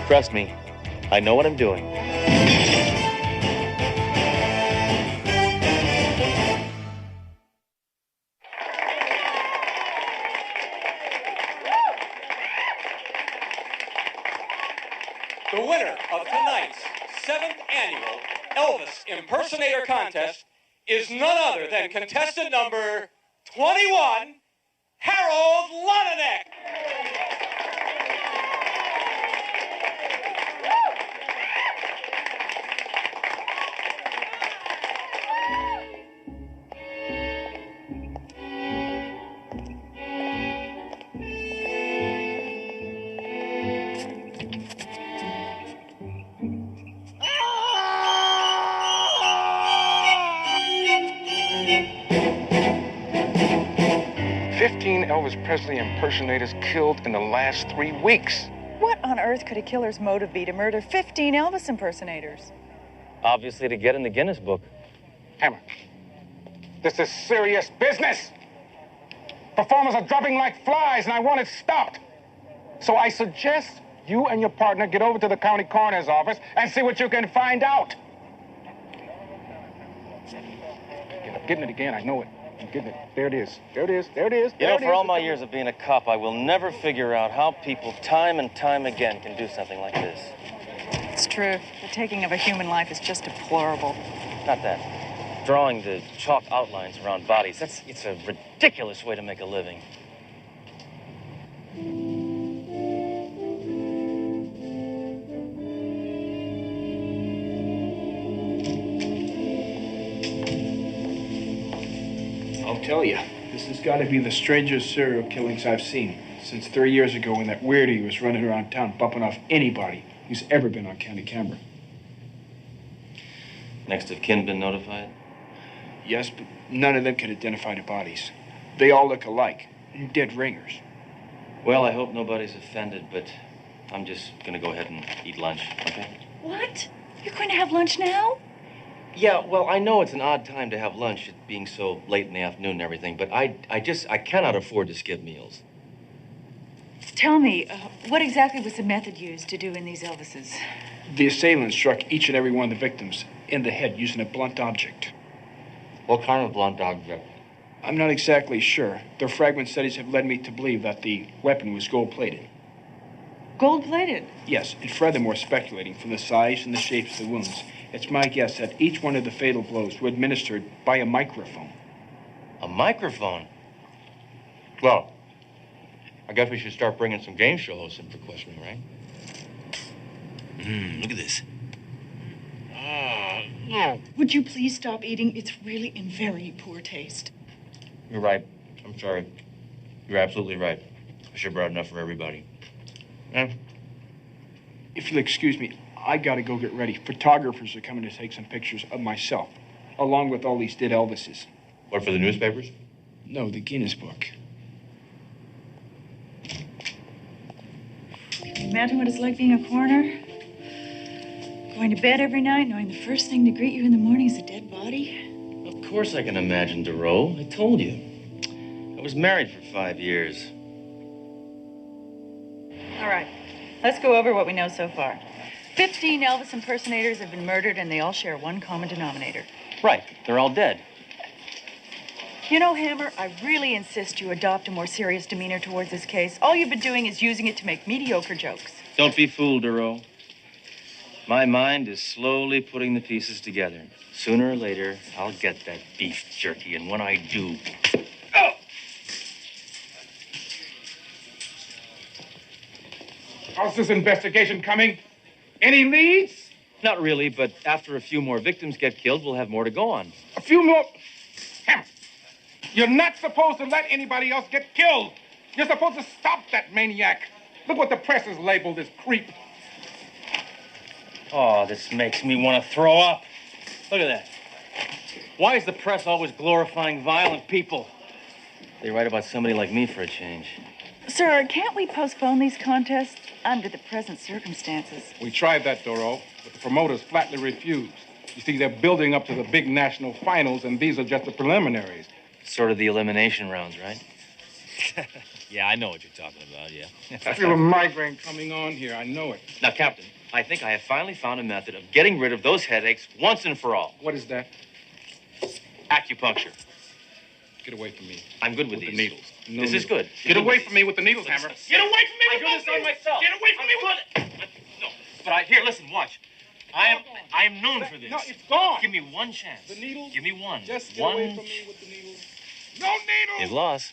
Trust me, I know what I'm doing. The winner of tonight's 7th annual Elvis Impersonator Contest is none other than contestant number 21, Harold Lonanek. Elvis Presley impersonators killed in the last 3 weeks. What on earth could a killer's motive be to murder 15 Elvis impersonators? Obviously to get in the Guinness Book. Hammer, this is serious business. Performers are dropping like flies, and I want it stopped. So I suggest you and your partner get over to the county coroner's office and see what you can find out. I'm getting it again, I know it. I'm getting it. There it is. There it is. There it is. You know, for all my years of being a cop, I will never figure out how people time and time again can do something like this. It's true. The taking of a human life is just deplorable. Not that. Drawing the chalk outlines around bodies, it's a ridiculous way to make a living. I'll tell you, this has got to be the strangest serial killings I've seen since 3 years ago when that weirdo was running around town bumping off anybody who's ever been on county camera. Next of kin been notified? Yes, but none of them could identify the bodies. They all look alike. Dead ringers. Well, I hope nobody's offended, but I'm just gonna go ahead and eat lunch, okay? What? You're going to have lunch now? Yeah, well, I know it's an odd time to have lunch, it being so late in the afternoon and everything, but I cannot afford to skip meals. Tell me, what exactly was the method used to do in these Elvises? The assailant struck each and every one of the victims in the head using a blunt object. What kind of blunt object? I'm not exactly sure. Their fragment studies have led me to believe that the weapon was gold-plated. Gold-plated? Yes, and furthermore, speculating from the size and the shapes of the wounds, it's my guess that each one of the fatal blows were administered by a microphone. A microphone? Well, I guess we should start bringing some game show hosts in for questioning, right? Look at this. Would you please stop eating? It's really in very poor taste. You're right. I'm sorry. You're absolutely right. I should have brought enough for everybody. Yeah. If you'll excuse me, I gotta go get ready. Photographers are coming to take some pictures of myself, along with all these dead Elvises. What, for the newspapers? No, the Guinness Book. Imagine what it's like being a coroner. Going to bed every night, knowing the first thing to greet you in the morning is a dead body. Of course I can imagine, DeRoe. I told you. I was married for 5 years. All right, let's go over what we know so far. 15 Elvis impersonators have been murdered, and they all share one common denominator. Right, they're all dead. You know, Hammer, I really insist you adopt a more serious demeanor towards this case. All you've been doing is using it to make mediocre jokes. Don't be fooled, DeRoe. My mind is slowly putting the pieces together. Sooner or later, I'll get that beef jerky, and when I do... Oh! How's this investigation coming? Any leads? Not really, but after a few more victims get killed, we'll have more to go on. A few more? Hammer, you're not supposed to let anybody else get killed. You're supposed to stop that maniac. Look what the press has labeled this creep. Oh, this makes me want to throw up. Look at that. Why is the press always glorifying violent people? They write about somebody like me for a change. Sir, can't we postpone these contests under the present circumstances? We tried that, Doro, but the promoters flatly refused. You see, they're building up to the big national finals, and these are just the preliminaries. Sort of the elimination rounds, right? Yeah, I know what you're talking about, yeah. I feel a migraine coming on here. I know it. Now, Captain, I think I have finally found a method of getting rid of those headaches once and for all. What is that? Acupuncture. Get away from me. I'm good with the these. needles. No This is needles. good. Get away from me with the needles, Hammer. Get away from me I with do this on myself. Get away from me with No, but here, listen, watch. I am known for this. No, it's gone. Give me one chance. The needles? Give me one. Just get one. away from me with the needles. No needles! His loss.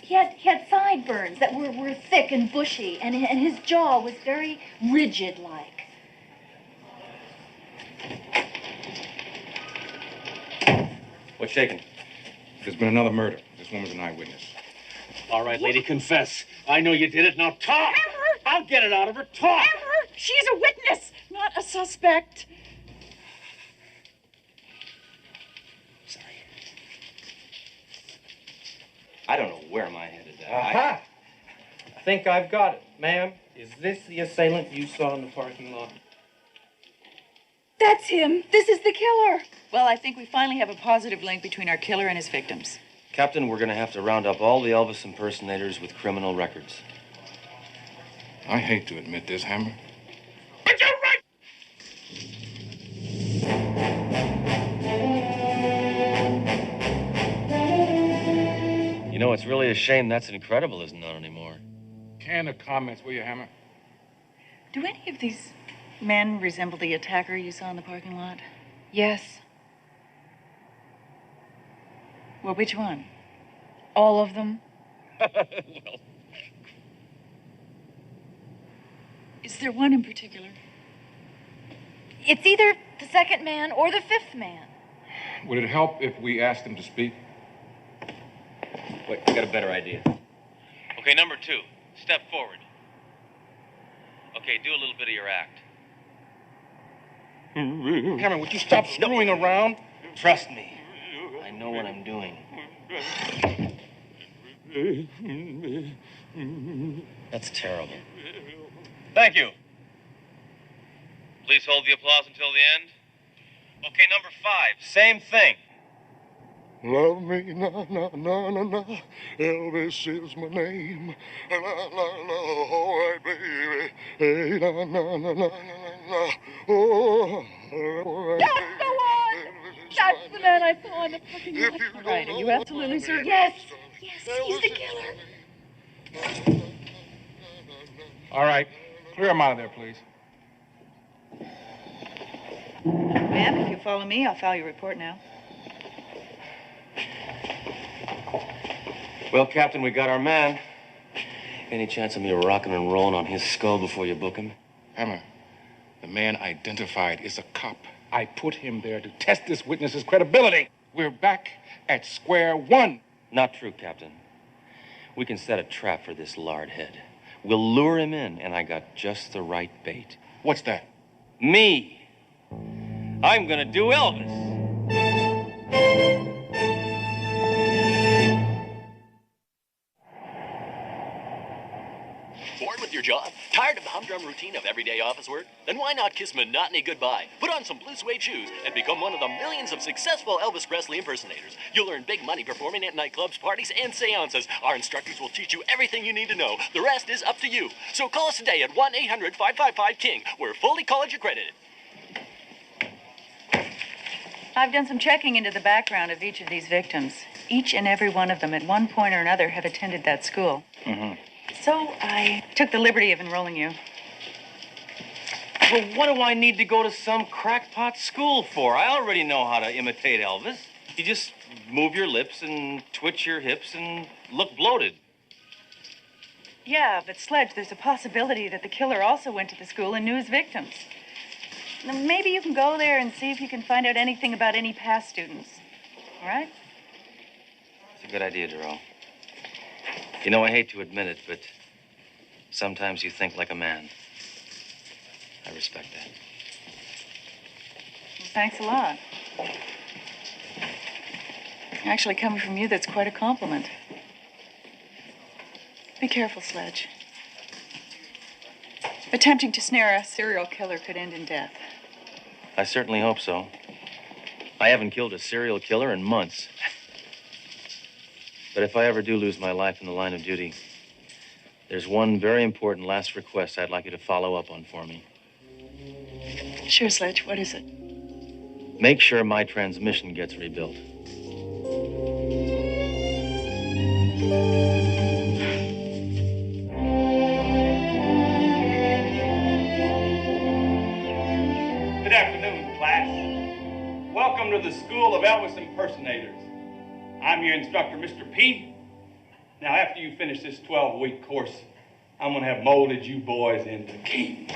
He had sideburns that were thick and bushy, and his jaw was very rigid-like. What's shaking? There's been another murder. This woman's an eyewitness. All right, lady, confess. I know you did it. Now talk. I'll get it out of her. Talk. She's a witness, not a suspect. Sorry. I don't know where my head is at. Aha! I think I've got it. Ma'am, is this the assailant you saw in the parking lot? That's him. This is the killer. Well, I think we finally have a positive link between our killer and his victims. Captain, we're going to have to round up all the Elvis impersonators with criminal records. I hate to admit this, Hammer. You know, it's really a shame That's Incredible isn't on anymore. Can of comments, will you, Hammer? Do any of these men resemble the attacker you saw in the parking lot? Yes, Well, which one? all of them. Is there one in particular? It's either the second man or the fifth man. Would it help if we asked him to speak? Wait, I got a better idea. Okay, number 2. Step forward. Okay, do a little bit of your act. Hammer, would you stop screwing around? Trust me. I know what I'm doing. That's terrible. Thank you. Please hold the applause until the end. Okay, number 5. Same thing. Love me, na, na, na, na, na. Elvis is my name. Na, na, na, all right, baby. Hey, na, na, na, na, na, na. Oh, all right, That's the one! That's the man I saw in the parking lot. All right, are you absolutely certain? Yes, he's the killer. All right, clear him out of there, please. Ma'am, if you follow me, I'll file your report now. Well, Captain, we got our man. Any chance of me rocking and rolling on his skull before you book him? Hammer, the man identified is a cop. I put him there to test this witness's credibility. We're back at square one. Not true, Captain. We can set a trap for this lard head. We'll lure him in, and I got just the right bait. What's that? Me. I'm gonna do Elvis. Bored with your job? Tired of the humdrum routine of everyday office work? Then why not kiss monotony goodbye? Put on some blue suede shoes and become one of the millions of successful Elvis Presley impersonators. You'll earn big money performing at nightclubs, parties, and seances. Our instructors will teach you everything you need to know. The rest is up to you. So call us today at 1-800-555-KING. We're fully college accredited. I've done some checking into the background of each of these victims. Each and every one of them at one point or another have attended that school. Mm-hmm. So I took the liberty of enrolling you. Well, what do I need to go to some crackpot school for? I already know how to imitate Elvis. You just move your lips and twitch your hips and look bloated. Yeah, but Sledge, there's a possibility that the killer also went to the school and knew his victims. Now, maybe you can go there and see if you can find out anything about any past students. All right? It's a good idea, Duro. You know, I hate to admit it, but sometimes you think like a man. I respect that. Thanks a lot. Actually, coming from you, that's quite a compliment. Be careful, Sledge. Attempting to snare a serial killer could end in death. I certainly hope so. I haven't killed a serial killer in months. But if I ever do lose my life in the line of duty, there's one very important last request I'd like you to follow up on for me. Sure, Sledge. What is it? Make sure my transmission gets rebuilt. Good afternoon, class. Welcome to the School of Elvis Impersonators. I'm your instructor, Mr. P. Now, after you finish this 12-week course, I'm going to have molded you boys into kings.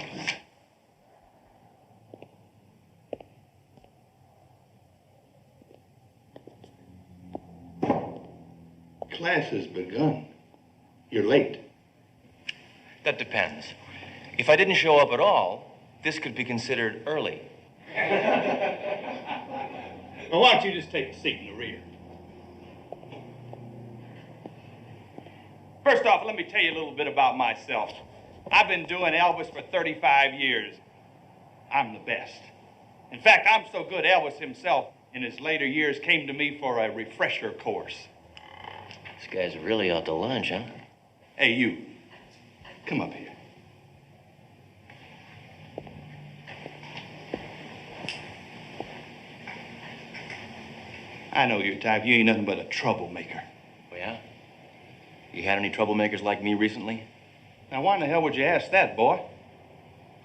Class has begun. You're late. That depends. If I didn't show up at all, this could be considered early. Well, why don't you just take a seat in the rear? First off, let me tell you a little bit about myself. I've been doing Elvis for 35 years. I'm the best. In fact, I'm so good Elvis himself in his later years came to me for a refresher course. This guy's really out to lunch, huh? Hey, you. Come up here. I know your type. You ain't nothing but a troublemaker. Oh, yeah? You had any troublemakers like me recently? Now, why in the hell would you ask that, boy?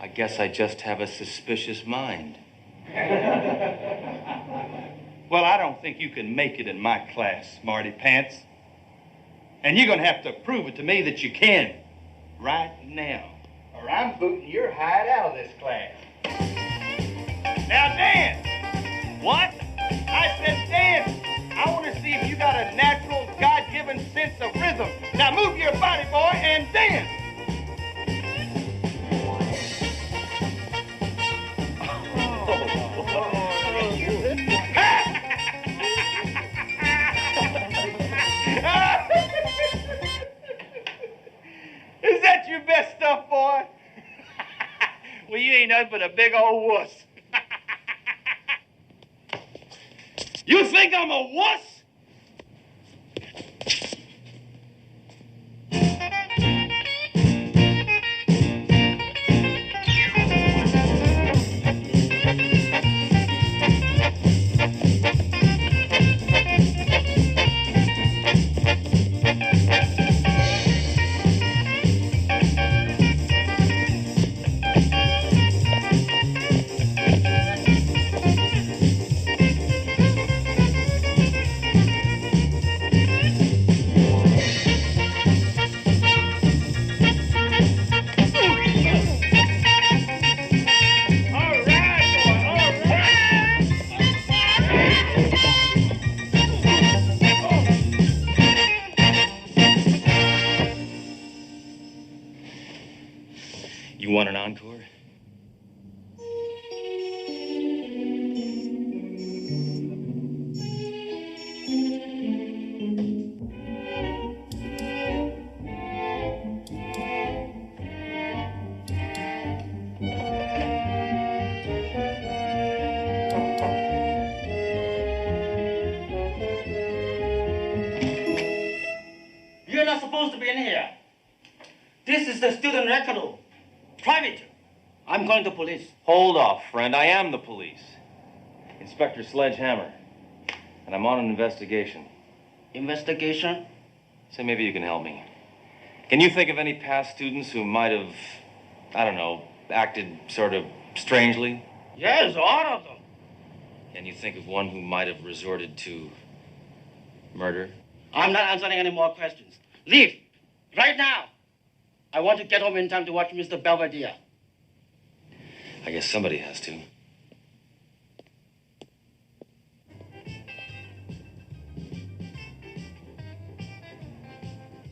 I guess I just have a suspicious mind. Well, I don't think you can make it in my class, Smarty Pants. And you're going to have to prove it to me that you can. Right now. Or I'm booting your hide out of this class. Now, dance! What? I said dance! I want to see if you got a natural, God-given sense of rhythm. Now move your body, boy, and dance! Is that your best stuff, boy? Well, you ain't nothing but a big old wuss. You think I'm a wuss? You want an encore? You're not supposed to be in here. This is the student record room. Private. I'm going to police. Hold off, friend. I am the police. Inspector Sledgehammer. And I'm on an investigation. Investigation? So maybe you can help me. Can you think of any past students who might have, I don't know, acted sort of strangely? Yes, all of them. Can you think of one who might have resorted to murder? I'm not answering any more questions. Leave. Right now. I want to get home in time to watch Mr. Belvedere. I guess somebody has to.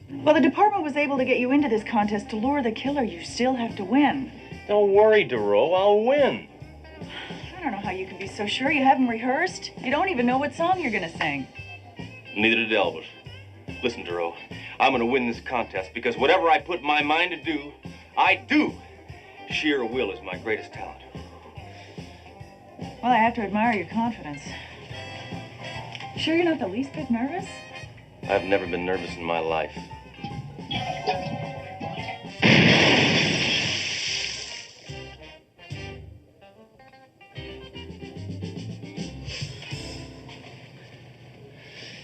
Well, the department was able to get you into this contest to lure the killer. You still have to win. Don't worry, Duro. I'll win. I don't know how you can be so sure you haven't rehearsed. You don't even know what song you're gonna sing. Neither did Elvis. Listen, Duro, I'm gonna win this contest because whatever I put my mind to do, I do. Sheer will is my greatest talent. Well, I have to admire your confidence. Sure you're not the least bit nervous? I've never been nervous in my life.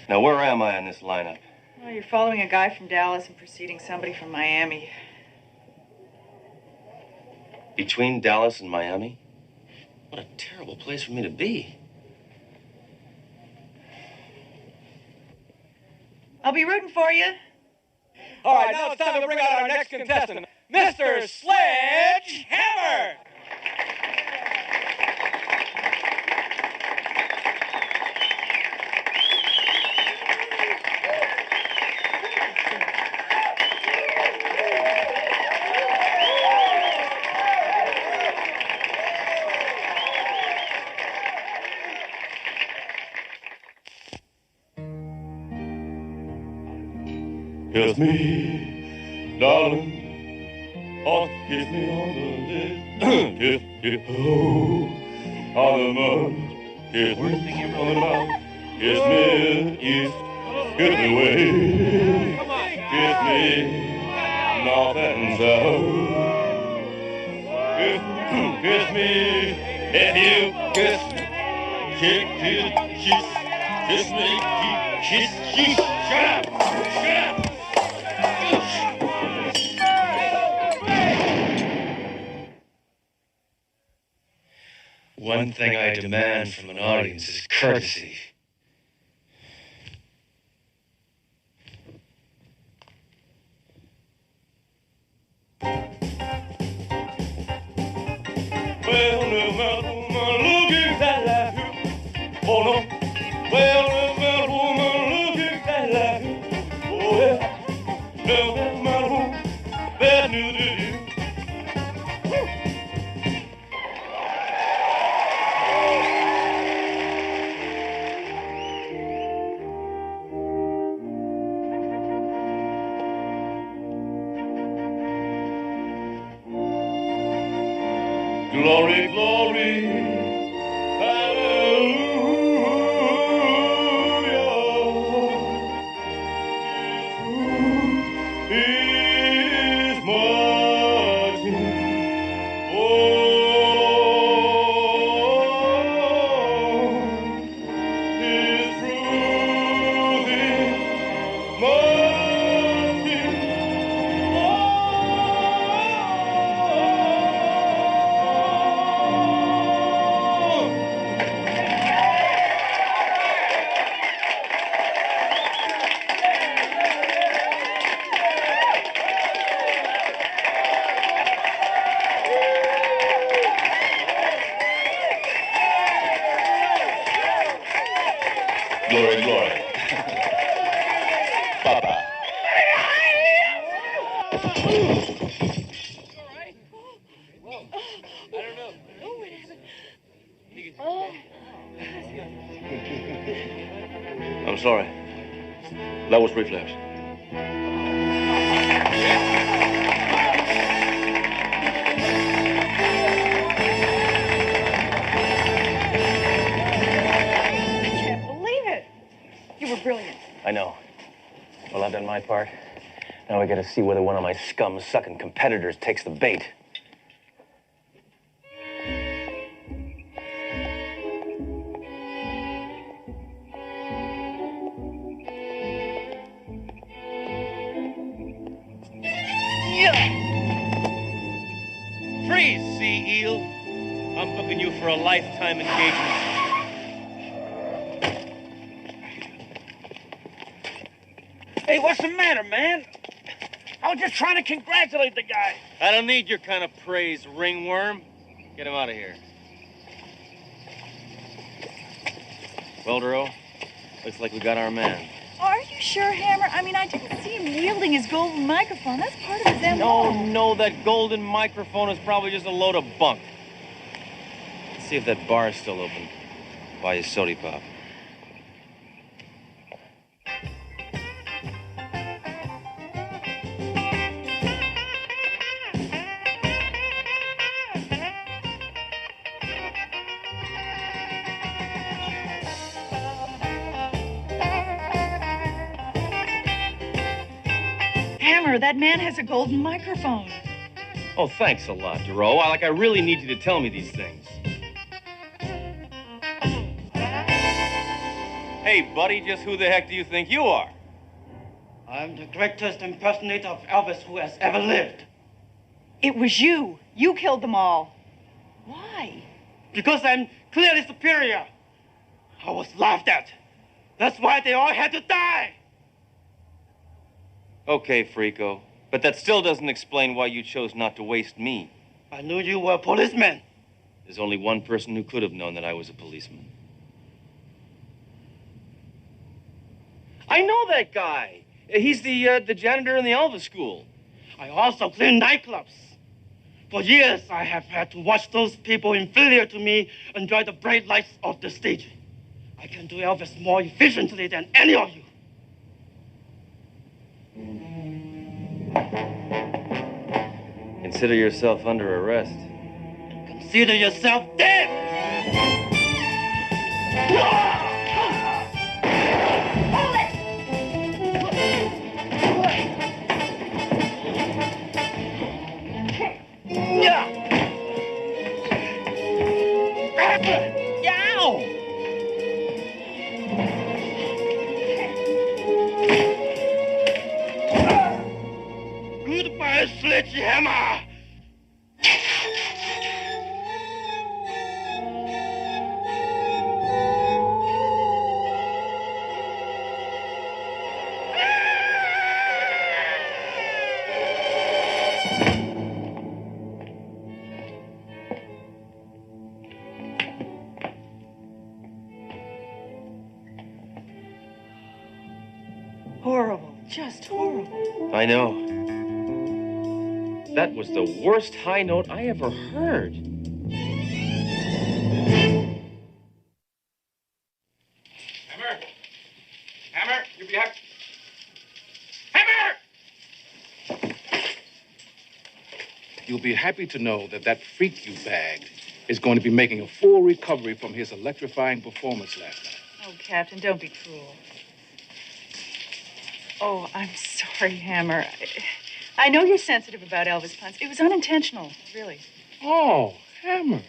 Now, where am I on this lineup? Well, you're following a guy from Dallas and preceding somebody from Miami. Between Dallas and Miami? What a terrible place for me to be. I'll be rooting for you. All right, now it's time to bring out our next contestant, Mr. Sledge Hammer. Kiss me, darling, oh, kiss me on the lips, kiss, oh, on the mouth, kiss me on the mouth, kiss me east, kiss me west, kiss me north and south, kiss me, if you kiss me, kiss me, shut up. One thing I demand from an audience is courtesy. Well, no matter woman, look exactly like you. Oh no. Well, no matter woman, look exactly like you. Oh yeah. No matter woman, bad news to you. Glory, glory, hallelujah. His marching on. His truth is marching on. Glory, glory. Papa. I'm sorry. That was reflex. You were brilliant. I know. Well, I've done my part. Now we gotta see whether one of my scum-sucking competitors takes the bait. Freeze, sea eel. I'm booking you for a lifetime engagement. Hey, what's the matter, man? I was just trying to congratulate the guy. I don't need your kind of praise, ringworm. Get him out of here. Well, Duro, looks like we got our man. Are you sure, Hammer? I mean, I didn't see him wielding his golden microphone. That's part of his MO. No, that golden microphone is probably just a load of bunk. see if that bar is still open. Buy a soda pop. Hammer, that man has a golden microphone. Oh, thanks a lot, Duro. I really need you to tell me these things. Hey, buddy, just who the heck do you think you are? I'm the greatest impersonator of Elvis who has ever lived. It was you. You killed them all. Why? Because I'm clearly superior. I was laughed at. That's why they all had to die. Okay, Frico. But that still doesn't explain why you chose not to waste me. I knew you were a policeman. There's only one person who could have known that I was a policeman. I know that guy. He's the janitor in the Elvis school. I also clean nightclubs. For years, I have had to watch those people inferior to me enjoy the bright lights of the stage. I can do Elvis more efficiently than any of you. Consider yourself under arrest. Consider yourself dead! Goodbye, Sledgehammer! Horrible. Just horrible. I know. That was the worst high note I ever heard. Hammer! Hammer, you be happy. Hammer! You'll be happy to know that that freak you bagged is going to be making a full recovery from his electrifying performance last night. Oh, Captain, don't be cruel. Oh, I'm sorry, Hammer. I know you're sensitive about Elvis puns. It was unintentional, really. Oh, Hammer.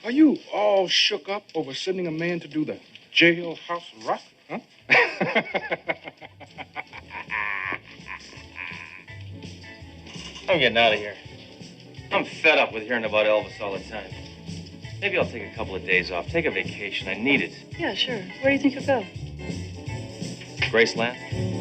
Are you all shook up over sending a man to do the jailhouse rock, huh? I'm getting out of here. I'm fed up with hearing about Elvis all the time. Maybe I'll take a couple of days off. Take a vacation. I need it. Yeah, sure. Where do you think you'll go? Graceland?